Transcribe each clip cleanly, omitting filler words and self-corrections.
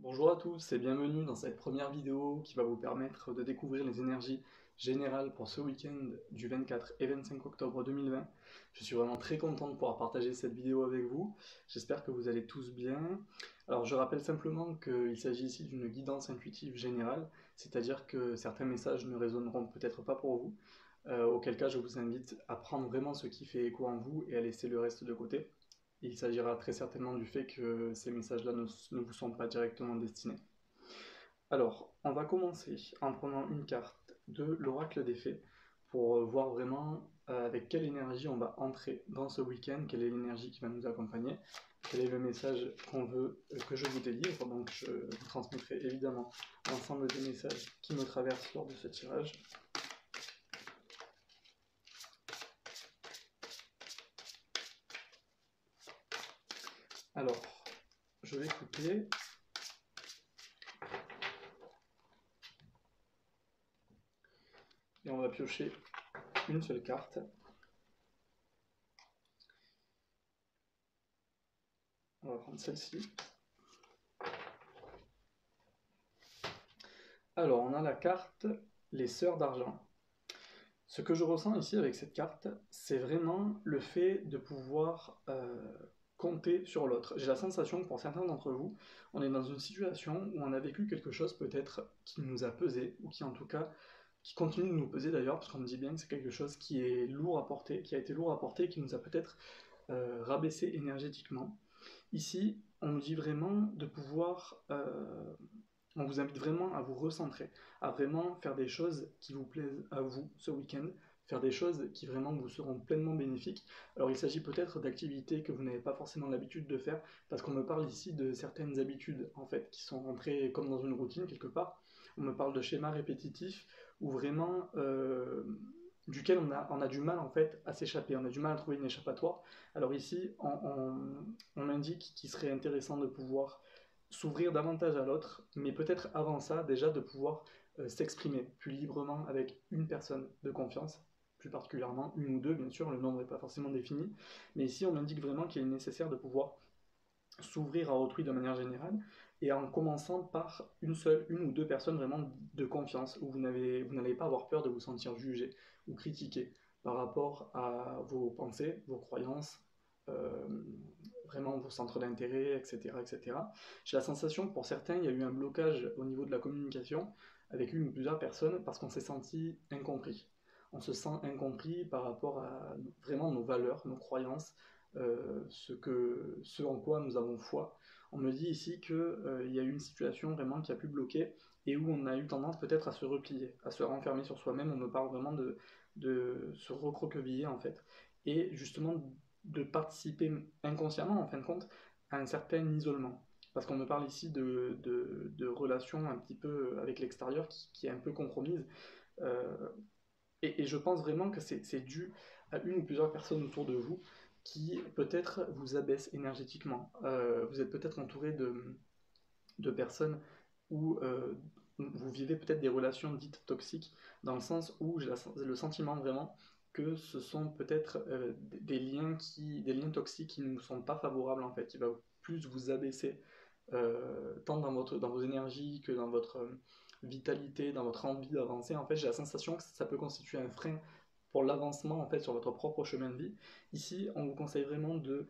Bonjour à tous et bienvenue dans cette première vidéo qui va vous permettre de découvrir les énergies générales pour ce week-end du 24 et 25 octobre 2020. Je suis vraiment très content de pouvoir partager cette vidéo avec vous. J'espère que vous allez tous bien. Alors je rappelle simplement qu'il s'agit ici d'une guidance intuitive générale, c'est-à-dire que certains messages ne résonneront peut-être pas pour vous, auquel cas je vous invite à prendre vraiment ce qui fait écho en vous et à laisser le reste de côté. Il s'agira très certainement du fait que ces messages-là ne vous sont pas directement destinés. Alors, on va commencer en prenant une carte de l'oracle des fées pour voir vraiment avec quelle énergie on va entrer dans ce week-end, quelle est l'énergie qui va nous accompagner, quel est le message qu'on veut que je vous délivre. Donc je vous transmettrai évidemment l'ensemble des messages qui me traversent lors de ce tirage. Alors, je vais couper. Et on va piocher une seule carte. On va prendre celle-ci. Alors, on a la carte Les Sœurs d'Argent. Ce que je ressens ici avec cette carte, c'est vraiment le fait de pouvoir compter sur l'autre. J'ai la sensation que pour certains d'entre vous, on est dans une situation où on a vécu quelque chose peut-être qui nous a pesé, ou qui en tout cas, qui continue de nous peser d'ailleurs, parce qu'on me dit bien que c'est quelque chose qui est lourd à porter, qui a été lourd à porter, qui nous a peut-être rabaissé énergétiquement. Ici, on nous dit vraiment de pouvoir on vous invite vraiment à vous recentrer, à vraiment faire des choses qui vous plaisent à vous ce week-end, faire des choses qui vraiment vous seront pleinement bénéfiques. Alors il s'agit peut-être d'activités que vous n'avez pas forcément l'habitude de faire, parce qu'on me parle ici de certaines habitudes en fait, qui sont rentrées comme dans une routine quelque part. On me parle de schémas répétitifs, où vraiment duquel on a du mal en fait à s'échapper, on a du mal à trouver une échappatoire. Alors ici, on indique qu'il serait intéressant de pouvoir s'ouvrir davantage à l'autre, mais peut-être avant ça, déjà de pouvoir s'exprimer plus librement avec une personne de confiance, plus particulièrement une ou deux, bien sûr, le nombre n'est pas forcément défini, mais ici on indique vraiment qu'il est nécessaire de pouvoir s'ouvrir à autrui de manière générale, et en commençant par une ou deux personnes vraiment de confiance, où vous n'allez pas avoir peur de vous sentir jugé ou critiqué par rapport à vos pensées, vos croyances, euh, vraiment vos centres d'intérêt, etc., etc. J'ai la sensation que pour certains, il y a eu un blocage au niveau de la communication avec une ou plusieurs personnes parce qu'on s'est senti incompris. On se sent incompris par rapport à vraiment nos valeurs, nos croyances, ce en quoi nous avons foi. On me dit ici qu'il y a eu une situation vraiment qui a pu bloquer et où on a eu tendance peut-être à se replier, à se renfermer sur soi-même. On me parle vraiment de se recroqueviller en fait. Et justement de participer inconsciemment en fin de compte à un certain isolement. Parce qu'on me parle ici de relations un petit peu avec l'extérieur qui est un peu compromise. Euh, et je pense vraiment que c'est dû à une ou plusieurs personnes autour de vous qui peut-être vous abaissent énergétiquement. Vous êtes peut-être entouré de personnes où vous vivez peut-être des relations dites toxiques, dans le sens où j'ai le sentiment vraiment que ce sont peut-être des liens toxiques qui ne sont pas favorables en fait, qui va plus vous abaisser tant dans vos énergies que dans votre vitalité, dans votre envie d'avancer. En fait, j'ai la sensation que ça peut constituer un frein pour l'avancement en fait sur votre propre chemin de vie. Ici, on vous conseille vraiment de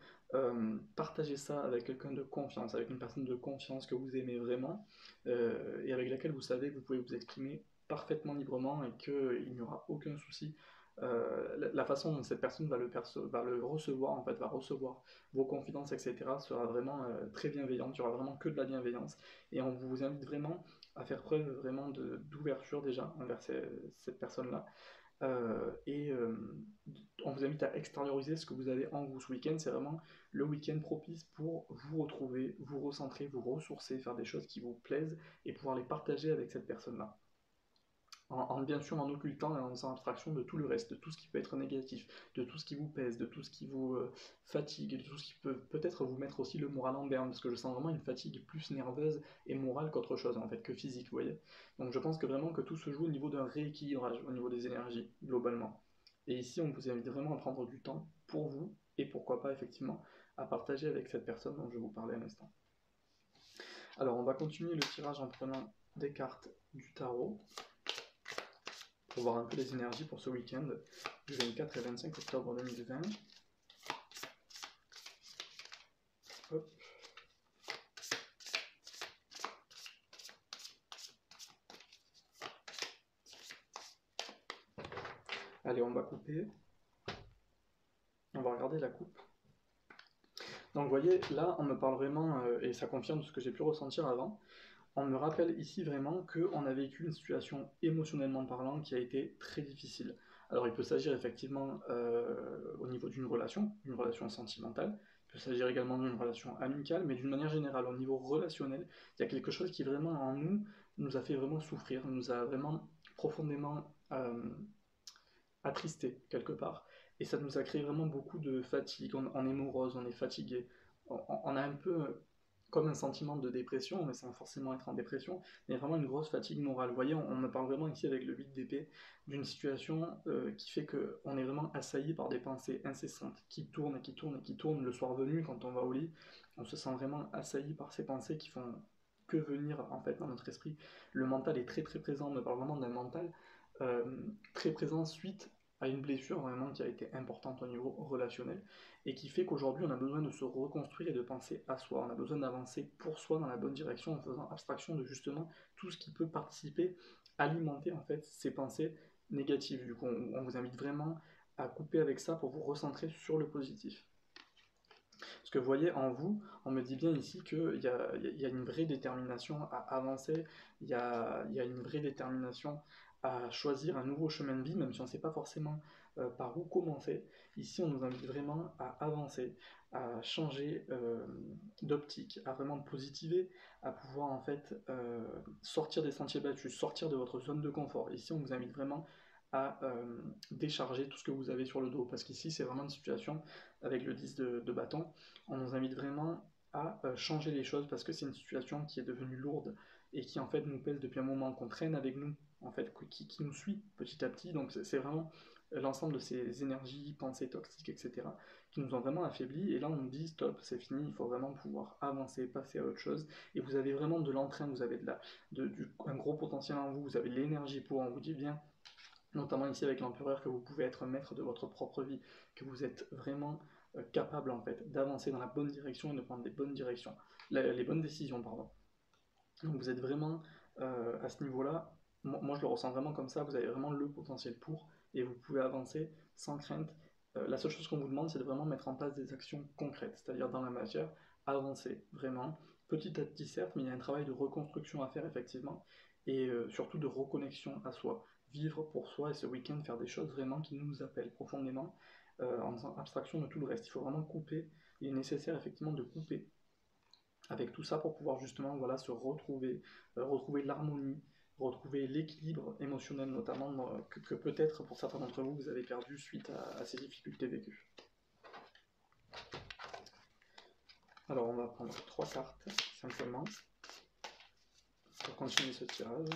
partager ça avec quelqu'un de confiance, avec une personne de confiance que vous aimez vraiment et avec laquelle vous savez que vous pouvez vous exprimer parfaitement librement et qu'il n'y aura aucun souci. La façon dont cette personne va le recevoir, en fait, va recevoir vos confidences, etc., sera vraiment très bienveillante. Il n'y aura vraiment que de la bienveillance. Et on vous invite vraiment à faire preuve vraiment d'ouverture déjà envers cette personne-là. Et on vous invite à extérioriser ce que vous avez en vous ce week-end. C'est vraiment le week-end propice pour vous retrouver, vous recentrer, vous ressourcer, faire des choses qui vous plaisent et pouvoir les partager avec cette personne-là. Bien sûr en occultant et en faisant abstraction de tout le reste, de tout ce qui peut être négatif, de tout ce qui vous pèse, de tout ce qui vous fatigue, de tout ce qui peut peut-être vous mettre aussi le moral en berne, parce que je sens vraiment une fatigue plus nerveuse et morale qu'autre chose en fait, que physique, vous voyez. Donc je pense que vraiment que tout se joue au niveau d'un rééquilibrage, au niveau des énergies, globalement. Et ici, on vous invite vraiment à prendre du temps pour vous, et pourquoi pas effectivement, à partager avec cette personne dont je vous parlais à l'instant. Alors on va continuer le tirage en prenant des cartes du tarot pour voir un peu les énergies pour ce week-end du 24 et 25 octobre 2020. Hop. Allez, on va couper. On va regarder la coupe. Donc vous voyez, là on me parle vraiment, et ça confirme ce que j'ai pu ressentir avant, on me rappelle ici vraiment qu'on a vécu une situation émotionnellement parlant qui a été très difficile. Alors il peut s'agir effectivement au niveau d'une relation sentimentale, il peut s'agir également d'une relation amicale, mais d'une manière générale, au niveau relationnel, il y a quelque chose qui vraiment en nous a fait vraiment souffrir, nous a vraiment profondément attristé quelque part. Et ça nous a créé vraiment beaucoup de fatigue, on est morose, on est fatigué, on a un peu comme un sentiment de dépression, mais sans forcément être en dépression, mais vraiment une grosse fatigue morale. Vous voyez, on me parle vraiment ici avec le 8 d'épée d'une situation qui fait qu'on est vraiment assailli par des pensées incessantes, qui tournent et qui tournent et qui tournent. Le soir venu, quand on va au lit, on se sent vraiment assailli par ces pensées qui font que venir en fait dans notre esprit. Le mental est très très présent, on me parle vraiment d'un mental euh, très présent suite à une blessure vraiment qui a été importante au niveau relationnel et qui fait qu'aujourd'hui on a besoin de se reconstruire et de penser à soi, on a besoin d'avancer pour soi dans la bonne direction en faisant abstraction de justement tout ce qui peut participer, alimenter en fait ces pensées négatives. Du coup on vous invite vraiment à couper avec ça pour vous recentrer sur le positif. Parce que vous voyez, en vous, on me dit bien ici qu'il y a une vraie détermination à avancer, il y a une vraie détermination à choisir un nouveau chemin de vie, même si on ne sait pas forcément par où commencer. Ici, on nous invite vraiment à avancer, à changer d'optique, à vraiment positiver, à pouvoir en fait sortir des sentiers battus, sortir de votre zone de confort. Ici, on vous invite vraiment à décharger tout ce que vous avez sur le dos, parce qu'ici, c'est vraiment une situation avec le 10 de bâton, on nous invite vraiment à changer les choses parce que c'est une situation qui est devenue lourde et qui en fait nous pèse depuis un moment, qu'on traîne avec nous, en fait, qui nous suit petit à petit. Donc c'est vraiment l'ensemble de ces énergies, pensées toxiques, etc., qui nous ont vraiment affaiblis. Et là, on nous dit stop, c'est fini, il faut vraiment pouvoir avancer, passer à autre chose. Et vous avez vraiment de l'entrain, vous avez un gros potentiel en vous, vous avez de l'énergie pour, on vous dit bien, notamment ici avec l'empereur, que vous pouvez être maître de votre propre vie, que vous êtes vraiment capable en fait d'avancer dans la bonne direction et de prendre les bonnes directions, les bonnes décisions, pardon. Donc vous êtes vraiment à ce niveau-là, moi je le ressens vraiment comme ça, vous avez vraiment le potentiel pour, et vous pouvez avancer sans crainte. La seule chose qu'on vous demande, c'est de vraiment mettre en place des actions concrètes, c'est-à-dire dans la matière, avancer vraiment, petit à petit certes, mais il y a un travail de reconstruction à faire effectivement, et surtout de reconnexion à soi, vivre pour soi, et ce week-end faire des choses vraiment qui nous appellent profondément, en faisant abstraction de tout le reste. Il faut vraiment couper, il est nécessaire effectivement de couper avec tout ça pour pouvoir justement voilà, se retrouver, retrouver l'harmonie, retrouver l'équilibre émotionnel notamment que peut-être pour certains d'entre vous vous avez perdu suite à ces difficultés vécues. Alors on va prendre 3 cartes simplement pour continuer ce tirage.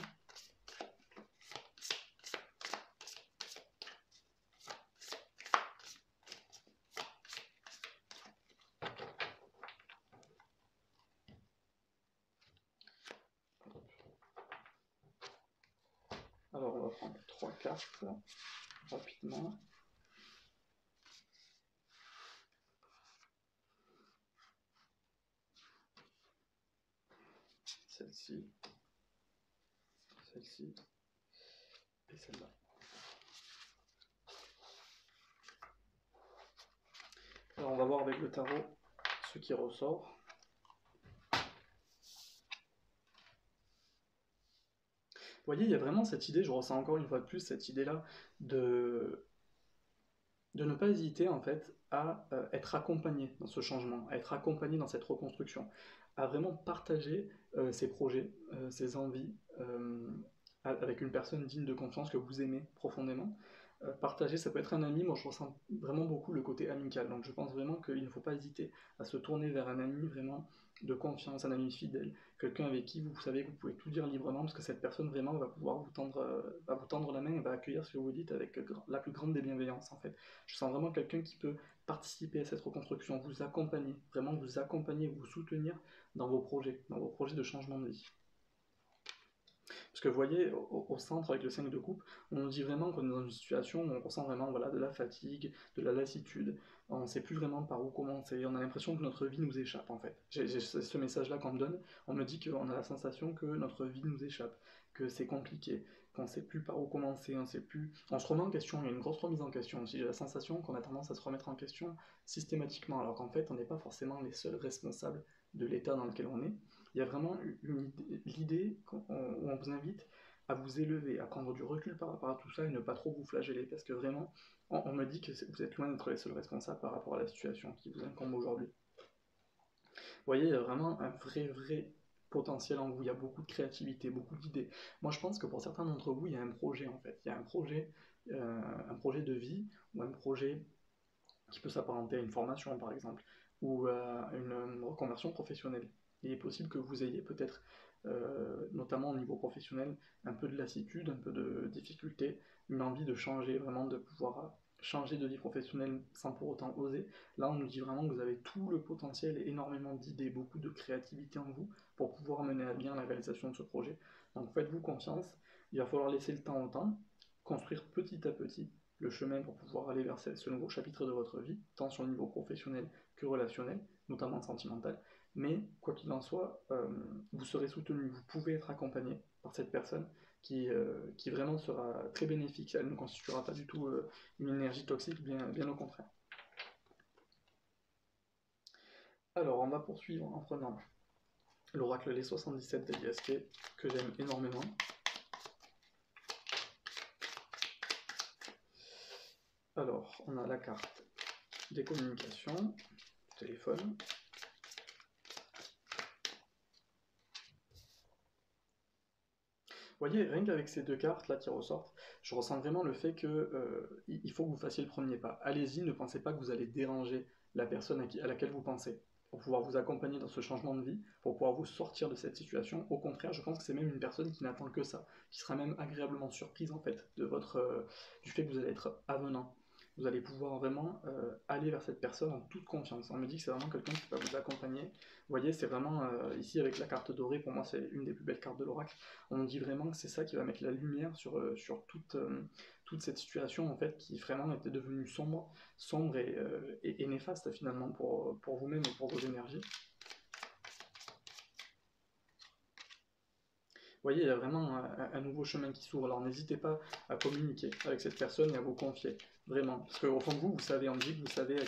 Alors on va prendre 3 cartes rapidement. Celle-ci, celle-ci et celle-là. Alors on va voir avec le tarot ce qui ressort. Vous voyez, il y a vraiment cette idée, je ressens encore une fois de plus cette idée-là de ne pas hésiter en fait à être accompagné dans ce changement, à être accompagné dans cette reconstruction, à vraiment partager ses projets, ses envies avec une personne digne de confiance que vous aimez profondément. Partager, ça peut être un ami, moi je ressens vraiment beaucoup le côté amical, donc je pense vraiment qu'il ne faut pas hésiter à se tourner vers un ami vraiment de confiance, un ami fidèle, quelqu'un avec qui vous savez que vous pouvez tout dire librement, parce que cette personne vraiment va pouvoir va vous tendre la main et va accueillir ce que vous dites avec la plus grande des bienveillances en fait. Je sens vraiment quelqu'un qui peut participer à cette reconstruction, vous accompagner, vraiment vous accompagner, vous soutenir dans vos projets de changement de vie. Parce que vous voyez, au centre, avec le 5 de coupe, on nous dit vraiment qu'on est dans une situation où on ressent vraiment voilà, de la fatigue, de la lassitude, on ne sait plus vraiment par où commencer, on a l'impression que notre vie nous échappe en fait. J'ai ce message-là qu'on me donne, on me dit qu'on a la sensation que notre vie nous échappe, que c'est compliqué, qu'on ne sait plus par où commencer, on sait plus... On se remet en question, il y a une grosse remise en question aussi, j'ai la sensation qu'on a tendance à se remettre en question systématiquement, alors qu'en fait on n'est pas forcément les seuls responsables de l'état dans lequel on est. Il y a vraiment l'idée où on vous invite à vous élever, à prendre du recul par rapport à tout ça et ne pas trop vous flageller, parce que vraiment, on me dit que vous êtes loin d'être les seuls responsables par rapport à la situation qui vous incombe aujourd'hui. Vous voyez, il y a vraiment un vrai potentiel en vous, il y a beaucoup de créativité, beaucoup d'idées. Moi je pense que pour certains d'entre vous, il y a un projet en fait, il y a un projet de vie ou un projet qui peut s'apparenter à une formation par exemple, ou à une reconversion professionnelle. Il est possible que vous ayez peut-être, notamment au niveau professionnel, un peu de lassitude, un peu de difficulté, une envie de changer, vraiment de pouvoir changer de vie professionnelle sans pour autant oser. Là, on nous dit vraiment que vous avez tout le potentiel et énormément d'idées, beaucoup de créativité en vous pour pouvoir mener à bien la réalisation de ce projet. Donc faites-vous confiance, il va falloir laisser le temps au temps, construire petit à petit le chemin pour pouvoir aller vers ce nouveau chapitre de votre vie, tant sur le niveau professionnel que relationnel, notamment sentimental. Mais quoi qu'il en soit, vous serez soutenu, vous pouvez être accompagné par cette personne qui vraiment sera très bénéfique. Elle ne constituera pas du tout une énergie toxique, bien au contraire. Alors, on va poursuivre en prenant l'oracle Les 77 d'Eliasquet, que j'aime énormément. Alors, on a la carte des communications, téléphone. Vous voyez, rien qu'avec ces deux cartes là qui ressortent, je ressens vraiment le fait que il faut que vous fassiez le premier pas. Allez-y, ne pensez pas que vous allez déranger la personne à laquelle vous pensez, pour pouvoir vous accompagner dans ce changement de vie, pour pouvoir vous sortir de cette situation. Au contraire, je pense que c'est même une personne qui n'attend que ça, qui sera même agréablement surprise en fait du fait que vous allez être avenant. Vous allez pouvoir vraiment aller vers cette personne en toute confiance. On me dit que c'est vraiment quelqu'un qui va vous accompagner. Vous voyez, c'est vraiment, ici avec la carte dorée, pour moi c'est une des plus belles cartes de l'oracle. On dit vraiment que c'est ça qui va mettre la lumière sur toute cette situation en fait qui vraiment était devenue sombre et néfaste finalement pour vous-même et pour vos énergies. Vous voyez, il y a vraiment un nouveau chemin qui s'ouvre. Alors n'hésitez pas à communiquer avec cette personne et à vous confier, vraiment. Parce qu'au fond de vous, vous savez, on dit que vous savez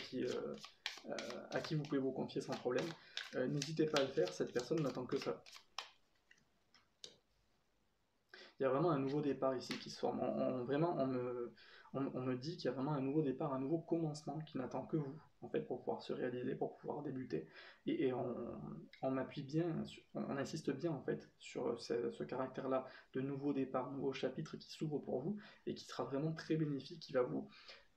à qui vous pouvez vous confier sans problème. N'hésitez pas à le faire, cette personne n'attend que ça. Il y a vraiment un nouveau départ ici qui se forme. Vraiment, on me dit qu'il y a vraiment un nouveau départ, un nouveau commencement qui n'attend que vous, en fait, pour pouvoir se réaliser, pour pouvoir débuter. Et on m'appuie bien, on insiste bien, en fait, sur ce caractère-là de nouveau départ, nouveau chapitre qui s'ouvre pour vous et qui sera vraiment très bénéfique, qui va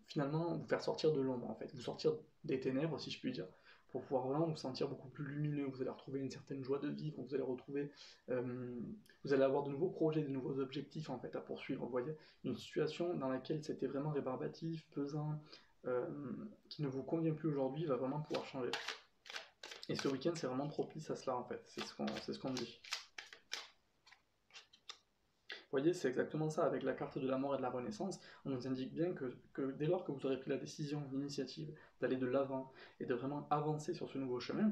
finalement vous faire sortir de l'ombre, en fait, vous sortir des ténèbres, si je puis dire, pour pouvoir vraiment vous sentir beaucoup plus lumineux. Vous allez retrouver une certaine joie de vivre, vous allez retrouver, vous allez avoir de nouveaux projets, de nouveaux objectifs en fait à poursuivre. Vous voyez, une situation dans laquelle c'était vraiment rébarbatif, pesant, qui ne vous convient plus aujourd'hui, va vraiment pouvoir changer. Et ce week-end, c'est vraiment propice à cela en fait. C'est ce qu'on dit. Vous voyez, c'est exactement ça, avec la carte de la mort et de la renaissance, on nous indique bien que dès lors que vous aurez pris la décision, l'initiative d'aller de l'avant et de vraiment avancer sur ce nouveau chemin,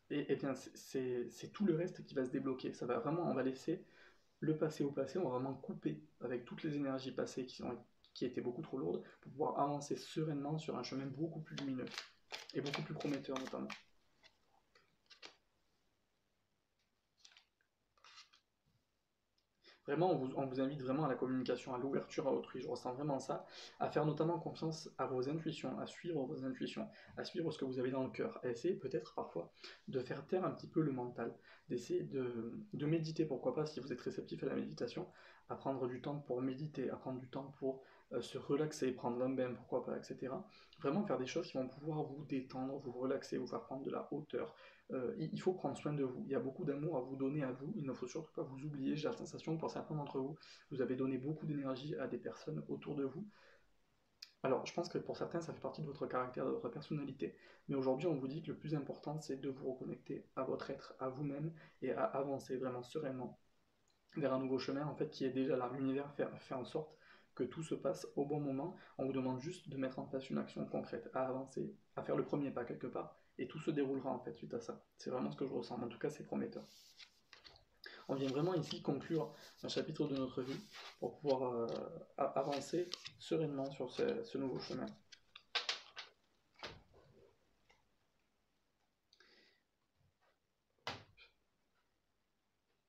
et bien c'est tout le reste qui va se débloquer. Ça va vraiment, on va laisser le passé au passé, on va vraiment couper avec toutes les énergies passées qui étaient beaucoup trop lourdes pour pouvoir avancer sereinement sur un chemin beaucoup plus lumineux et beaucoup plus prometteur notamment. Vraiment, on vous invite vraiment à la communication, à l'ouverture à autrui. Je ressens vraiment ça, à faire notamment confiance à vos intuitions, à suivre vos intuitions, à suivre ce que vous avez dans le cœur, à essayer peut-être parfois de faire taire un petit peu le mental, d'essayer de méditer, pourquoi pas, si vous êtes réceptif à la méditation, à prendre du temps pour méditer, à prendre du temps pour se relaxer, prendre un bain, pourquoi pas, etc. Vraiment faire des choses qui vont pouvoir vous détendre, vous relaxer, vous faire prendre de la hauteur, il faut prendre soin de vous. Il y a beaucoup d'amour à vous donner à vous. Il ne faut surtout pas vous oublier. J'ai la sensation que pour certains d'entre vous, vous avez donné beaucoup d'énergie à des personnes autour de vous. Alors, je pense que pour certains, ça fait partie de votre caractère, de votre personnalité. Mais aujourd'hui, on vous dit que le plus important, c'est de vous reconnecter à votre être, à vous-même, et à avancer vraiment sereinement vers un nouveau chemin, en fait, qui est déjà là. L'univers fait en sorte que tout se passe au bon moment. On vous demande juste de mettre en place une action concrète, à avancer, à faire le premier pas quelque part. Et tout se déroulera, en fait, suite à ça. C'est vraiment ce que je ressens. En tout cas, c'est prometteur. On vient vraiment ici conclure un chapitre de notre vie pour pouvoir avancer sereinement sur ce nouveau chemin.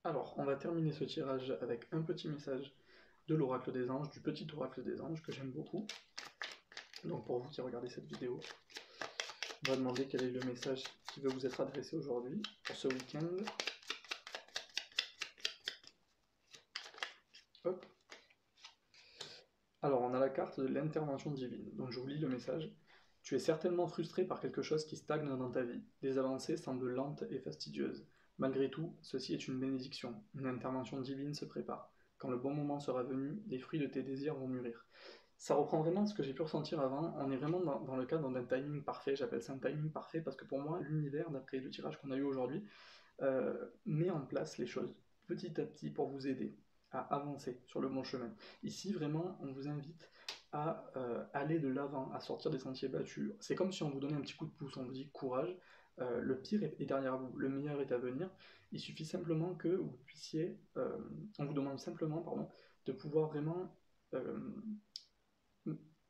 Alors, on va terminer ce tirage avec un petit message de l'oracle des anges, du petit oracle des anges que j'aime beaucoup. Donc pour vous qui regardez cette vidéo, on va demander quel est le message qui veut vous être adressé aujourd'hui, pour ce week-end. Hop. Alors on a la carte de l'intervention divine, donc je vous lis le message. Tu es certainement frustré par quelque chose qui stagne dans ta vie. Les avancées semblent lentes et fastidieuses. Malgré tout, ceci est une bénédiction. Une intervention divine se prépare. Quand le bon moment sera venu, les fruits de tes désirs vont mûrir. Ça reprend vraiment ce que j'ai pu ressentir avant. On est vraiment dans le cadre d'un timing parfait. J'appelle ça un timing parfait parce que pour moi, l'univers, d'après le tirage qu'on a eu aujourd'hui, met en place les choses petit à petit pour vous aider à avancer sur le bon chemin. Ici, vraiment, on vous invite à aller de l'avant, à sortir des sentiers battus. C'est comme si on vous donnait un petit coup de pouce, on vous dit courage, le pire est derrière vous, le meilleur est à venir. Il suffit simplement que vous puissiez, on vous demande simplement, pardon, de pouvoir vraiment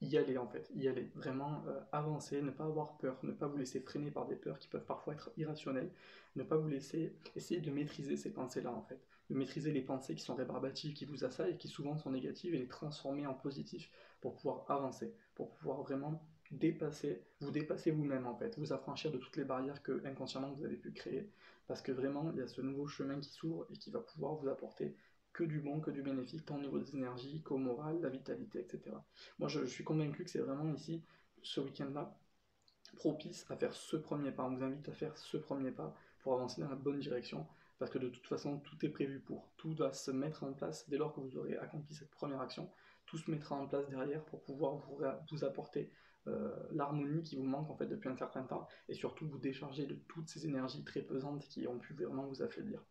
y aller en fait, y aller, vraiment avancer, ne pas avoir peur, ne pas vous laisser freiner par des peurs qui peuvent parfois être irrationnelles, ne pas vous laisser, essayer de maîtriser ces pensées-là en fait, de maîtriser les pensées qui sont rébarbatives, qui vous assaillent et qui souvent sont négatives et les transformer en positifs pour pouvoir avancer, pour pouvoir vraiment vous dépasser vous-même en fait, vous affranchir de toutes les barrières que inconsciemment vous avez pu créer, parce que vraiment il y a ce nouveau chemin qui s'ouvre et qui va pouvoir vous apporter que du bon, que du bénéfique, tant au niveau des énergies qu'au moral, la vitalité, etc. Moi, je suis convaincu que c'est vraiment ici, ce week-end-là, propice à faire ce premier pas. On vous invite à faire ce premier pas pour avancer dans la bonne direction, parce que de toute façon, tout est prévu pour. Tout doit se mettre en place dès lors que vous aurez accompli cette première action. Tout se mettra en place derrière pour pouvoir vous apporter l'harmonie qui vous manque en fait depuis un certain temps, et surtout vous décharger de toutes ces énergies très pesantes qui ont pu vraiment vous affaiblir.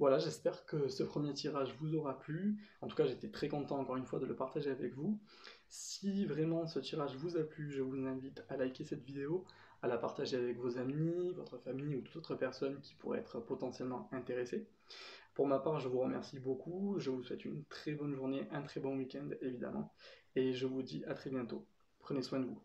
Voilà, j'espère que ce premier tirage vous aura plu. En tout cas, j'étais très content encore une fois de le partager avec vous. Si vraiment ce tirage vous a plu, je vous invite à liker cette vidéo, à la partager avec vos amis, votre famille ou toute autre personne qui pourrait être potentiellement intéressée. Pour ma part, je vous remercie beaucoup. Je vous souhaite une très bonne journée, un très bon week-end évidemment. Et je vous dis à très bientôt. Prenez soin de vous.